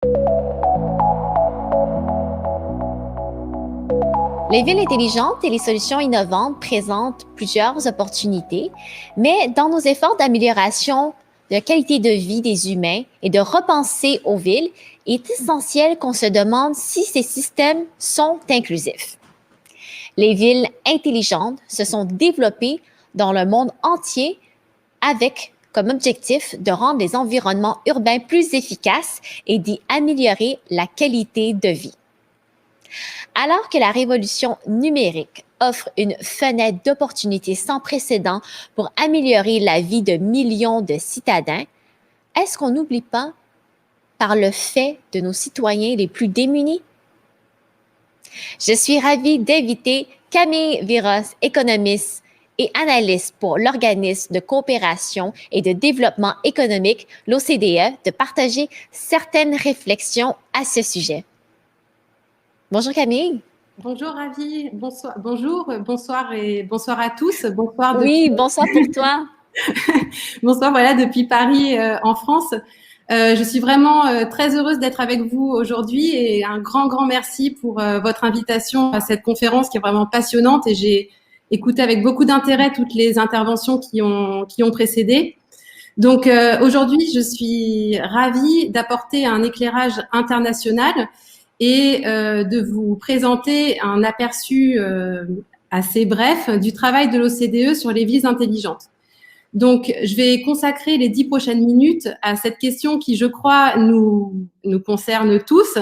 Les villes intelligentes et les solutions innovantes présentent plusieurs opportunités, mais dans nos efforts d'amélioration de la qualité de vie des humains et de repenser aux villes, il est essentiel qu'on se demande si ces systèmes sont inclusifs. Les villes intelligentes se sont développées dans le monde entier avec comme objectif de rendre les environnements urbains plus efficaces et d'y améliorer la qualité de vie. Alors que la révolution numérique offre une fenêtre d'opportunités sans précédent pour améliorer la vie de millions de citadins, est-ce qu'on n'oublie pas par le fait de nos citoyens les plus démunis? Je suis ravie d'inviter Camille Viros, économiste et analyste pour l'Organisme de coopération et de développement économique, l'OCDE, de partager certaines réflexions à ce sujet. Bonjour Camille. Bonjour Ravi, bonsoir, bonjour, bonsoir et bonsoir à tous. Bonsoir oui, bonsoir pour toi. Bonsoir, voilà, depuis Paris en France. Je suis vraiment très heureuse d'être avec vous aujourd'hui et un grand merci pour votre invitation à cette conférence qui est vraiment passionnante et j'ai écouté avec beaucoup d'intérêt toutes les interventions qui ont précédé. Donc aujourd'hui, je suis ravie d'apporter un éclairage international et de vous présenter un aperçu assez bref du travail de l'OCDE sur les villes intelligentes. Donc, je vais consacrer les 10 prochaines minutes à cette question qui, je crois, nous concerne tous.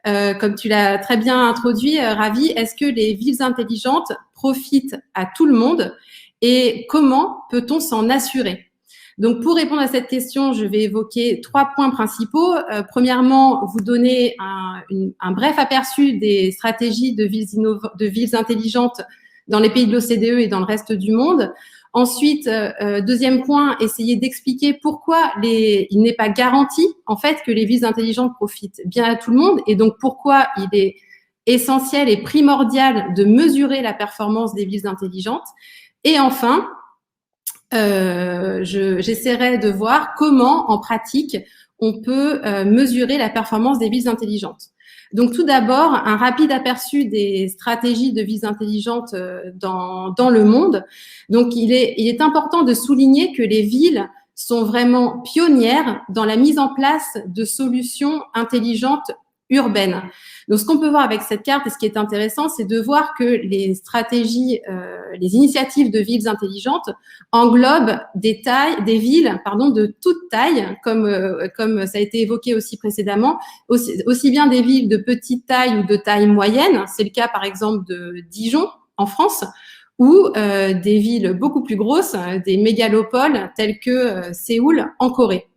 Comme tu l'as très bien introduit, Ravi, est-ce que les villes intelligentes profitent à tout le monde et comment peut-on s'en assurer ? Donc, pour répondre à cette question, je vais évoquer 3 points principaux. Premièrement, vous donner un bref aperçu des stratégies de villes intelligentes dans les pays de l'OCDE et dans le reste du monde. Ensuite, deuxième point, essayer d'expliquer pourquoi il n'est pas garanti, en fait, que les villes intelligentes profitent bien à tout le monde et donc pourquoi il est essentiel et primordial de mesurer la performance des villes intelligentes. Et enfin, j'essaierai de voir comment, en pratique, on peut mesurer la performance des villes intelligentes. Donc, tout d'abord, un rapide aperçu des stratégies de villes intelligentes dans le monde. Donc, il est important de souligner que les villes sont vraiment pionnières dans la mise en place de solutions intelligentes urbaines. Donc, ce qu'on peut voir avec cette carte et ce qui est intéressant, c'est de voir que les stratégies, les initiatives de villes intelligentes englobent des villes de toute taille, comme ça a été évoqué aussi précédemment, aussi bien des villes de petite taille ou de taille moyenne, c'est le cas par exemple de Dijon en France, ou des villes beaucoup plus grosses, des mégalopoles telles que Séoul en Corée.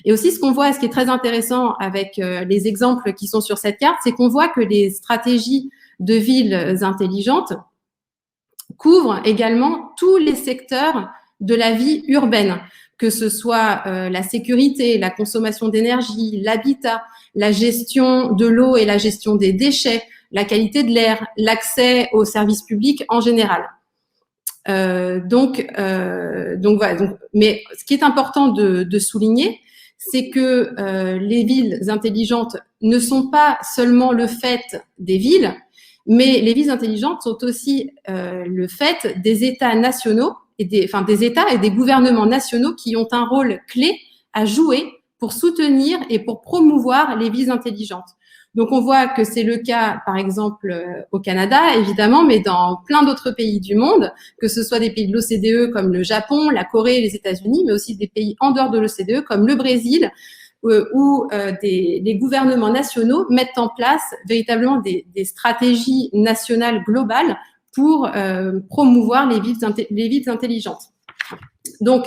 Et aussi, ce qu'on voit, ce qui est très intéressant avec les exemples qui sont sur cette carte, c'est qu'on voit que les stratégies de villes intelligentes couvrent également tous les secteurs de la vie urbaine, que ce soit la sécurité, la consommation d'énergie, l'habitat, la gestion de l'eau et la gestion des déchets, la qualité de l'air, l'accès aux services publics en général. Donc voilà. Mais ce qui est important de souligner, c'est que les villes intelligentes ne sont pas seulement le fait des villes, mais les villes intelligentes sont aussi le fait des États nationaux et des États et des gouvernements nationaux qui ont un rôle clé à jouer pour soutenir et pour promouvoir les villes intelligentes. Donc, on voit que c'est le cas, par exemple, au Canada, évidemment, mais dans plein d'autres pays du monde, que ce soit des pays de l'OCDE comme le Japon, la Corée, les États-Unis, mais aussi des pays en dehors de l'OCDE comme le Brésil, où les gouvernements nationaux mettent en place véritablement des stratégies nationales globales pour promouvoir les villes intelligentes. Donc,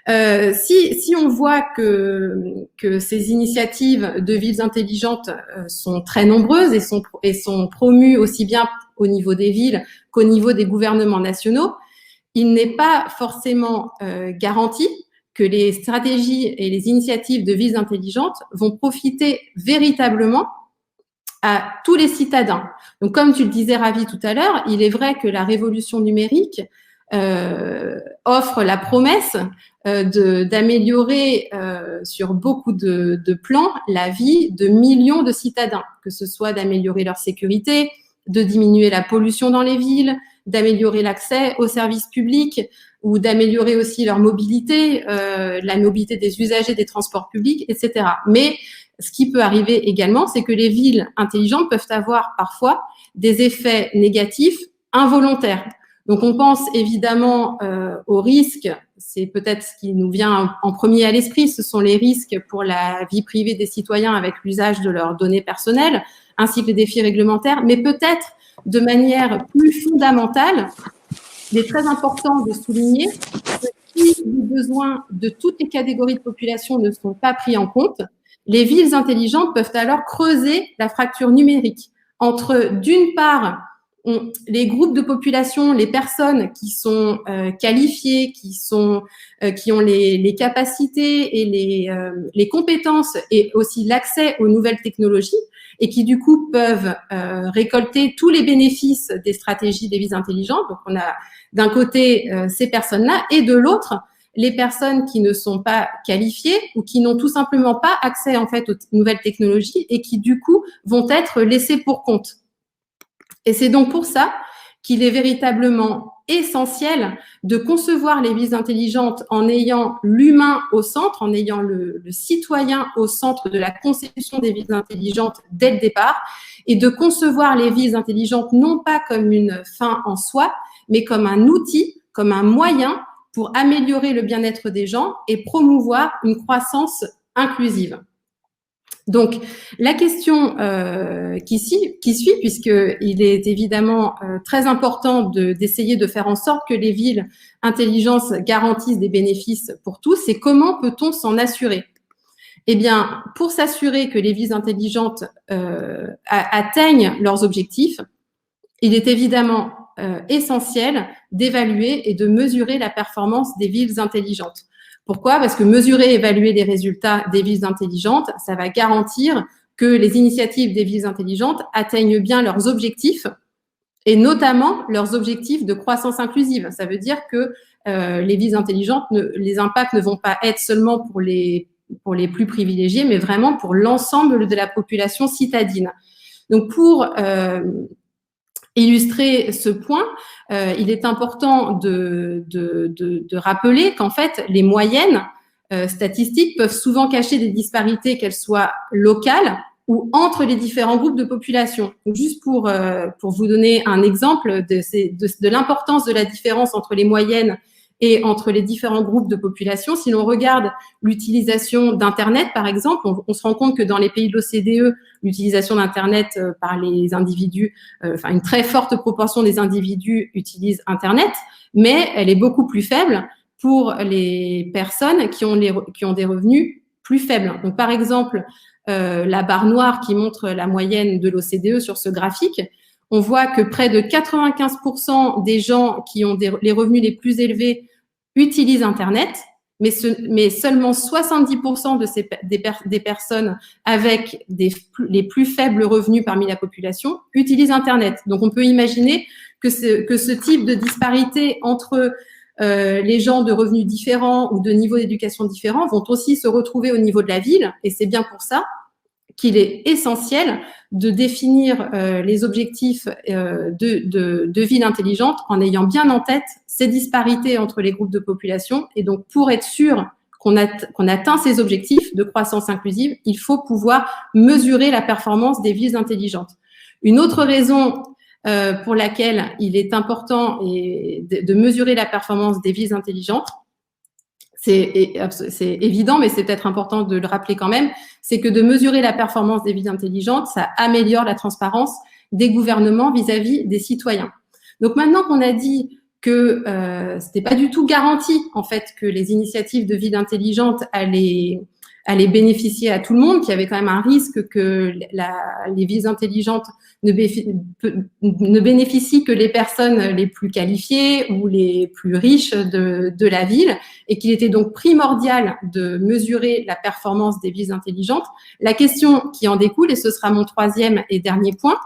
si on voit que ces initiatives de villes intelligentes sont très nombreuses et sont promues aussi bien au niveau des villes qu'au niveau des gouvernements nationaux, il n'est pas forcément garanti que les stratégies et les initiatives de villes intelligentes vont profiter véritablement à tous les citadins. Donc, comme tu le disais, Ravi, tout à l'heure, il est vrai que la révolution numérique offre la promesse d'améliorer sur beaucoup de plans la vie de millions de citadins, que ce soit d'améliorer leur sécurité, de diminuer la pollution dans les villes, d'améliorer l'accès aux services publics ou d'améliorer aussi leur mobilité, la mobilité des usagers des transports publics, etc. Mais ce qui peut arriver également, c'est que les villes intelligentes peuvent avoir parfois des effets négatifs involontaires. Donc, on pense évidemment aux risques. C'est peut-être ce qui nous vient en premier à l'esprit. Ce sont les risques pour la vie privée des citoyens avec l'usage de leurs données personnelles, ainsi que les défis réglementaires. Mais peut-être de manière plus fondamentale, il est très important de souligner que si les besoins de toutes les catégories de population ne sont pas pris en compte, les villes intelligentes peuvent alors creuser la fracture numérique entre, d'une part, les groupes de population, les personnes qui sont qualifiées, qui ont les capacités et les compétences et aussi l'accès aux nouvelles technologies et qui du coup peuvent récolter tous les bénéfices des stratégies des villes intelligentes. Donc on a d'un côté ces personnes-là et de l'autre les personnes qui ne sont pas qualifiées ou qui n'ont tout simplement pas accès en fait aux nouvelles technologies et qui du coup vont être laissées pour compte. Et c'est donc pour ça qu'il est véritablement essentiel de concevoir les villes intelligentes en ayant l'humain au centre, en ayant le citoyen au centre de la conception des villes intelligentes dès le départ, et de concevoir les villes intelligentes non pas comme une fin en soi, mais comme un outil, comme un moyen pour améliorer le bien-être des gens et promouvoir une croissance inclusive. Donc, la question qui suit, puisqu'il est évidemment très important d'essayer de faire en sorte que les villes intelligentes garantissent des bénéfices pour tous, c'est comment peut-on s'en assurer? Eh bien, pour s'assurer que les villes intelligentes atteignent leurs objectifs, il est évidemment essentiel d'évaluer et de mesurer la performance des villes intelligentes. Pourquoi? Parce que mesurer et évaluer les résultats des villes intelligentes, ça va garantir que les initiatives des villes intelligentes atteignent bien leurs objectifs et notamment leurs objectifs de croissance inclusive. Ça veut dire que les villes intelligentes, les impacts ne vont pas être seulement pour les plus privilégiés, mais vraiment pour l'ensemble de la population citadine. Donc, pour illustrer ce point, il est important de rappeler qu'en fait, les moyennes statistiques peuvent souvent cacher des disparités, qu'elles soient locales ou entre les différents groupes de population. Donc, juste pour vous donner un exemple de l'importance de la différence entre les moyennes et entre les différents groupes de population, si l'on regarde l'utilisation d'Internet, par exemple, on se rend compte que dans les pays de l'OCDE, l'utilisation d'Internet par les individus, enfin une très forte proportion des individus utilisent Internet, mais elle est beaucoup plus faible pour les personnes qui ont des revenus plus faibles. Donc, par exemple, la barre noire qui montre la moyenne de l'OCDE sur ce graphique, on voit que près de 95% des gens qui ont les revenus les plus élevés utilisent Internet, mais seulement 70% des personnes avec les plus faibles revenus parmi la population utilisent Internet. Donc, on peut imaginer que ce type de disparité entre les gens de revenus différents ou de niveaux d'éducation différents vont aussi se retrouver au niveau de la ville, et c'est bien pour ça qu'il est essentiel de définir les objectifs de ville intelligente en ayant bien en tête ces disparités entre les groupes de population. Et donc, pour être sûr qu'on atteint ces objectifs de croissance inclusive, il faut pouvoir mesurer la performance des villes intelligentes. Une autre raison pour laquelle il est important de mesurer la performance des villes intelligentes, c'est évident, mais c'est peut-être important de le rappeler quand même, c'est que de mesurer la performance des villes intelligentes, ça améliore la transparence des gouvernements vis-à-vis des citoyens. Donc maintenant qu'on a dit que c'était pas du tout garanti en fait que les initiatives de villes intelligentes allaient bénéficier à tout le monde, qu'il y avait quand même un risque que les villes intelligentes ne bénéficient que les personnes les plus qualifiées ou les plus riches de la ville, et qu'il était donc primordial de mesurer la performance des villes intelligentes. La question qui en découle, et ce sera mon troisième et dernier point,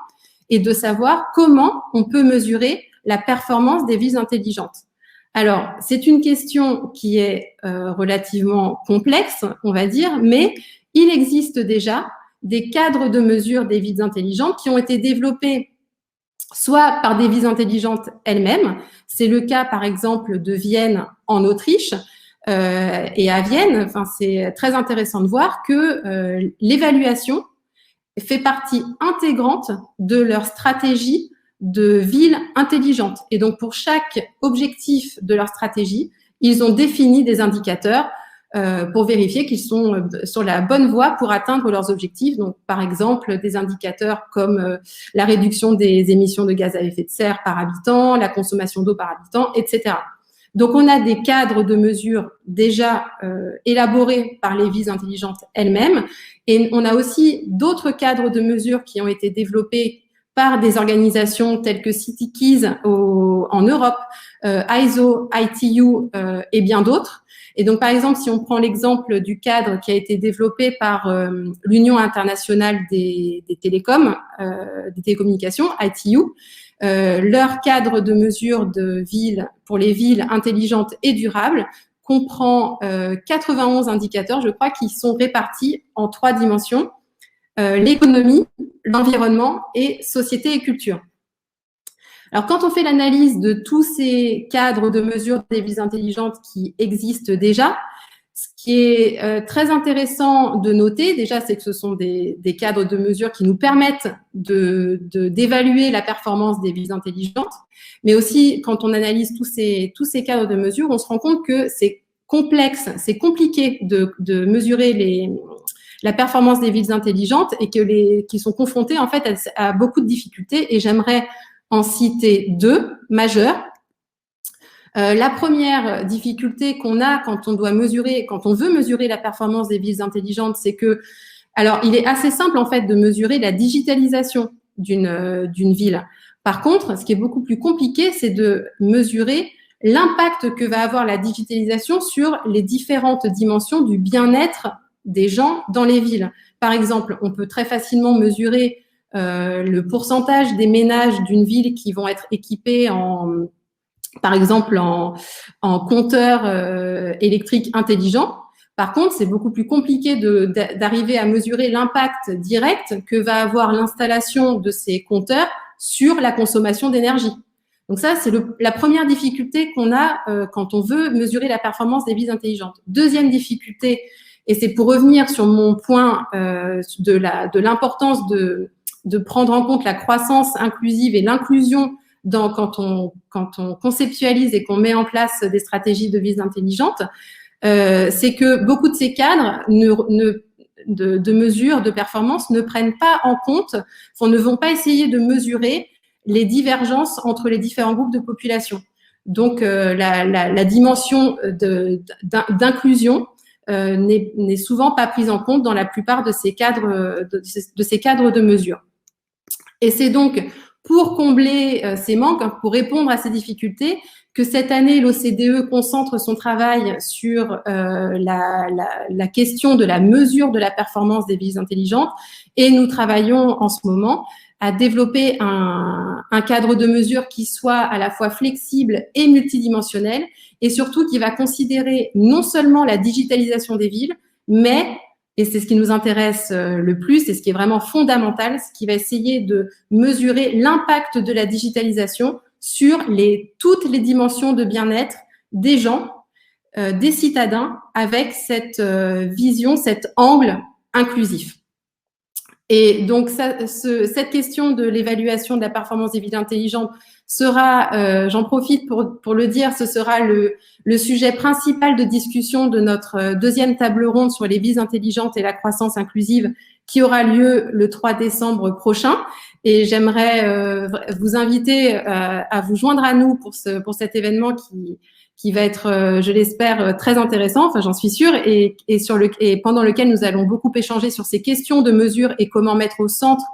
est de savoir comment on peut mesurer la performance des villes intelligentes. Alors, c'est une question qui est relativement complexe, on va dire, mais il existe déjà des cadres de mesure des villes intelligentes qui ont été développés soit par des villes intelligentes elles-mêmes. C'est le cas, par exemple, de Vienne en Autriche. Et à Vienne, enfin, c'est très intéressant de voir que l'évaluation fait partie intégrante de leur stratégie de ville intelligente. Et donc, pour chaque objectif de leur stratégie, ils ont défini des indicateurs pour vérifier qu'ils sont sur la bonne voie pour atteindre leurs objectifs. Donc, par exemple, des indicateurs comme la réduction des émissions de gaz à effet de serre par habitant, la consommation d'eau par habitant, etc. Donc, on a des cadres de mesure déjà élaborés par les villes intelligentes elles-mêmes. Et on a aussi d'autres cadres de mesure qui ont été développés par des organisations telles que CityKeys en Europe, ISO, ITU et bien d'autres. Et donc, par exemple, si on prend l'exemple du cadre qui a été développé par l'Union internationale des télécoms, des télécommunications, ITU, leur cadre de mesure de ville pour les villes intelligentes et durables comprend 91 indicateurs, je crois, qui sont répartis en 3 dimensions, l'économie, l'environnement et société et culture. Alors, quand on fait l'analyse de tous ces cadres de mesure des villes intelligentes qui existent déjà, ce qui est très intéressant de noter, déjà, c'est que ce sont des cadres de mesure qui nous permettent d'évaluer la performance des villes intelligentes, mais aussi, quand on analyse tous ces cadres de mesure, on se rend compte que c'est complexe, c'est compliqué de mesurer la performance des villes intelligentes et qui sont confrontées, en fait, à beaucoup de difficultés. Et j'aimerais en citer 2 majeures. La première difficulté qu'on a quand on veut mesurer la performance des villes intelligentes, c'est que, alors, il est assez simple, en fait, de mesurer la digitalisation d'une ville. Par contre, ce qui est beaucoup plus compliqué, c'est de mesurer l'impact que va avoir la digitalisation sur les différentes dimensions du bien-être des gens dans les villes. Par exemple, on peut très facilement mesurer le pourcentage des ménages d'une ville qui vont être équipés par exemple en compteurs électriques intelligents. Par contre, c'est beaucoup plus compliqué d'arriver à mesurer l'impact direct que va avoir l'installation de ces compteurs sur la consommation d'énergie. Donc ça, c'est la première difficulté qu'on a quand on veut mesurer la performance des villes intelligentes. Deuxième difficulté, et c'est pour revenir sur mon point de l'importance de prendre en compte la croissance inclusive et l'inclusion quand on conceptualise et qu'on met en place des stratégies de villes intelligentes, c'est que beaucoup de ces cadres de mesure de performance ne prennent pas en compte, ne vont pas essayer de mesurer les divergences entre les différents groupes de population. Donc, la dimension d'inclusion n'est souvent pas prise en compte dans la plupart de ces cadres de mesure. Et c'est donc pour combler ces manques, pour répondre à ces difficultés, que cette année, l'OCDE concentre son travail sur la question de la mesure de la performance des villes intelligentes. Et nous travaillons en ce moment à développer un cadre de mesure qui soit à la fois flexible et multidimensionnel, et surtout qui va considérer non seulement la digitalisation des villes, mais, et c'est ce qui nous intéresse le plus, et ce qui est vraiment fondamental, ce qui va essayer de mesurer l'impact de la digitalisation sur toutes les dimensions de bien-être des gens, des citadins, avec cette vision, cet angle inclusif. Et donc, cette question de l'évaluation de la performance des villes intelligentes sera, j'en profite pour le dire, ce sera le sujet principal de discussion de notre deuxième table ronde sur les villes intelligentes et la croissance inclusive qui aura lieu le 3 décembre prochain. Et j'aimerais vous inviter à vous joindre à nous pour cet événement qui va être, je l'espère, très intéressant, enfin j'en suis sûre, et pendant lequel nous allons beaucoup échanger sur ces questions de mesure et comment mettre au centre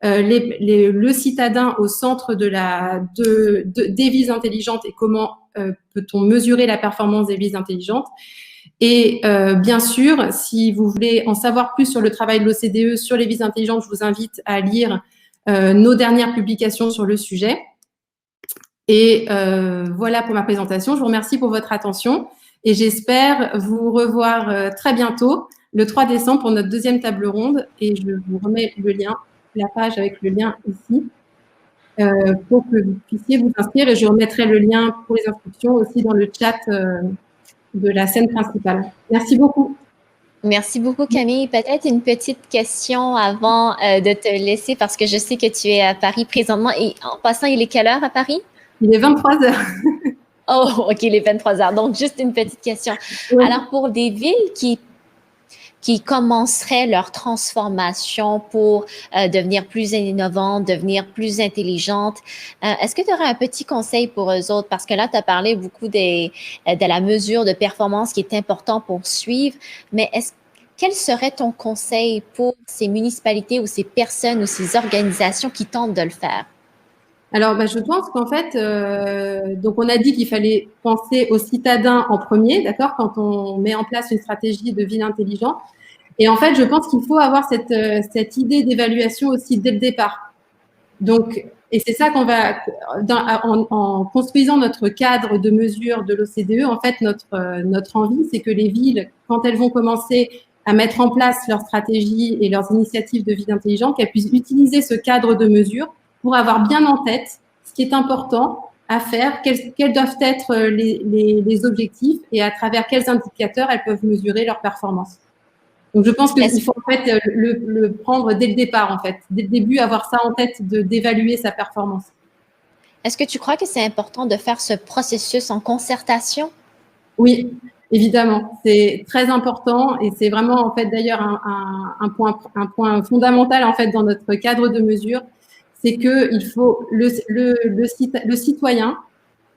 le citadin au centre des villes intelligentes et comment peut-on mesurer la performance des villes intelligentes. Et bien sûr, si vous voulez en savoir plus sur le travail de l'OCDE sur les villes intelligentes, je vous invite à lire nos dernières publications sur le sujet. Et voilà pour ma présentation. Je vous remercie pour votre attention et j'espère vous revoir très bientôt, le 3 décembre, pour notre deuxième table ronde. Et je vous remets le lien, la page avec le lien ici, pour que vous puissiez vous inscrire. Et je remettrai le lien pour les inscriptions aussi dans le chat de la scène principale. Merci beaucoup. Merci beaucoup, Camille. Peut-être une petite question avant de te laisser, parce que je sais que tu es à Paris présentement. Et en passant, il est quelle heure à Paris? Il est 23 heures. Oh, OK, il est 23 heures. Donc, juste une petite question. Oui. Alors, pour des villes qui commenceraient leur transformation pour devenir plus innovantes, devenir plus intelligentes, est-ce que tu aurais un petit conseil pour eux autres? Parce que là, tu as parlé beaucoup de la mesure de performance qui est important pour suivre, mais quel serait ton conseil pour ces municipalités ou ces personnes ou ces organisations qui tentent de le faire? Alors, je pense qu'en fait, donc on a dit qu'il fallait penser aux citadins en premier, d'accord, quand on met en place une stratégie de ville intelligente. Et en fait, je pense qu'il faut avoir cette idée d'évaluation aussi dès le départ. Donc, et c'est ça qu'on va, en construisant notre cadre de mesure de l'OCDE, en fait, notre envie, c'est que les villes, quand elles vont commencer à mettre en place leurs stratégies et leurs initiatives de ville intelligente, qu'elles puissent utiliser ce cadre de mesure pour avoir bien en tête ce qui est important à faire, quels doivent être les objectifs et à travers quels indicateurs elles peuvent mesurer leur performance. Donc, je pense qu'il faut en fait le prendre dès le départ, en fait. Dès le début, avoir ça en tête, d'évaluer sa performance. Est-ce que tu crois que c'est important de faire ce processus en concertation? Oui, évidemment. C'est très important et c'est vraiment, en fait, d'ailleurs, un point fondamental, en fait, dans notre cadre de mesure. C'est qu'il faut le citoyen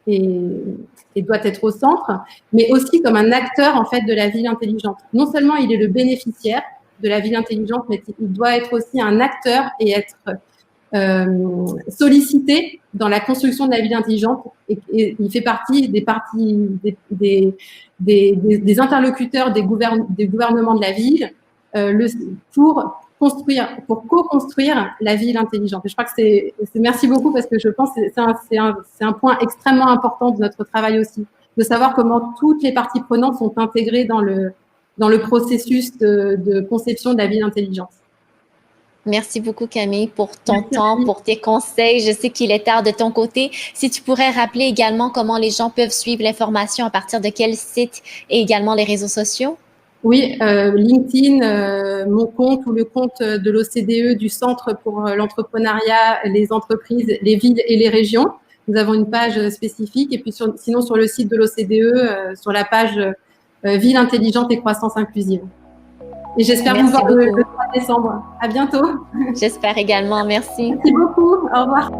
et doit être au centre, mais aussi comme un acteur en fait de la ville intelligente. Non seulement il est le bénéficiaire de la ville intelligente, mais il doit être aussi un acteur et être sollicité dans la construction de la ville intelligente. Et il fait partie des interlocuteurs des gouvernements de la ville pour co-construire la ville intelligente. Et je crois que c'est merci beaucoup parce que je pense que c'est un point extrêmement important de notre travail aussi, de savoir comment toutes les parties prenantes sont intégrées dans le processus de conception de la ville intelligente. Merci beaucoup, Camille, pour ton temps, pour tes conseils. Je sais qu'il est tard de ton côté. Si tu pourrais rappeler également comment les gens peuvent suivre l'information, à partir de quel site, et également les réseaux sociaux? Oui, LinkedIn, mon compte ou le compte de l'OCDE, du Centre pour l'entrepreneuriat, les entreprises, les villes et les régions. Nous avons une page spécifique. Et puis, sinon, sur le site de l'OCDE, sur la page Ville intelligente et croissance inclusive. Et j'espère vous voir le 3 décembre. À bientôt. J'espère également. Merci. Merci beaucoup. Au revoir.